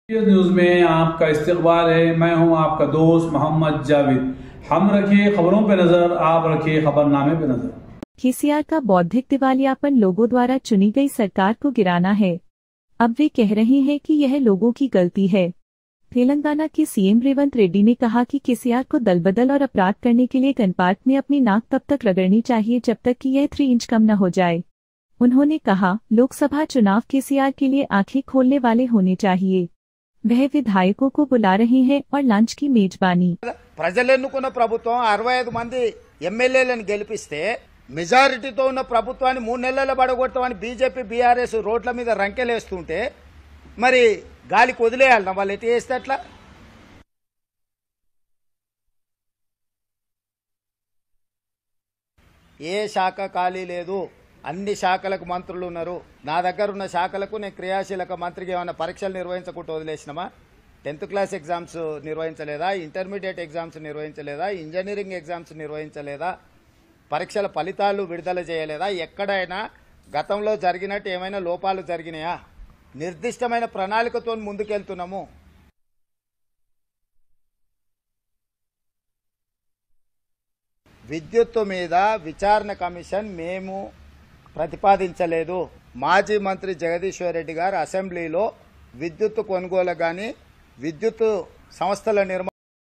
News में आपका इस्तकबाल है। मैं हूं आपका दोस्त मोहम्मद जावेद। हम रखिए खबरों पे नजर, आप रखिए खबरनामे पे नजर। केसीआर का बौद्धिक दिवालियापन लोगों द्वारा चुनी गई सरकार को गिराना है। अब वे कह रहे हैं कि यह लोगों की गलती है। तेलंगाना के सीएम रेवंत रेड्डी ने कहा कि केसीआर को दलबदल और अपराध करने के लिए गन पार्क में अपनी नाक तब तक रगड़नी चाहिए जब तक कि यह 3 इंच कम न हो जाए। उन्होंने कहा, लोकसभा चुनाव केसीआर के लिए आंखें खोलने वाले होने चाहिए। वह विधायकों को बुला रहे हैं और लंच की मेजबानी। ప్రజలు ఎన్నుకున్న ప్రభుత్వం 65 మంది ఎమ్మెల్యేలను గెలిపిస్తే మెజారిటీతో ఉన్న ప్రభుత్వాన్ని 3 నెలల్లో పడగొడతామని బీజేపీ బీఆర్ఎస్ రోడ్ల మీద రంకెలేస్తుంటే మరి గాలికి వదిలేయాలన్నా వాళ్ళు ఎటు చేస్తే అట్లా? ఏ శాఖ ఖాళీ లేదు, అన్ని శాఖలకు మంత్రులు ఉన్నారు. నా దగ్గర ఉన్న శాఖలకు నేను క్రియాశీలక మంత్రికి ఏమైనా పరీక్షలు నిర్వహించకుండా వదిలేసినామా? 10th క్లాస్ ఎగ్జామ్స్ నిర్వహించలేదా? ఇంటర్మీడియట్ ఎగ్జామ్స్ నిర్వహించలేదా? ఇంజనీరింగ్ ఎగ్జామ్స్ నిర్వహించలేదా? పరీక్షల ఫలితాలు విడుదల చేయలేదా? ఎక్కడైనా గతంలో జరిగినట్టు ఏమైనా లోపాలు జరిగినాయా? నిర్దిష్టమైన ప్రణాళికతో ముందుకెళ్తున్నాము. విద్యుత్తు మీద విచారణ కమిషన్ మేము ప్రతిపాదించలేదు. మాజీ మంత్రి జగదీశ్వర్ రెడ్డి గారు అసెంబ్లీలో విద్యుత్తు కొనుగోలు కానీ విద్యుత్ సంస్థల నిర్మాణం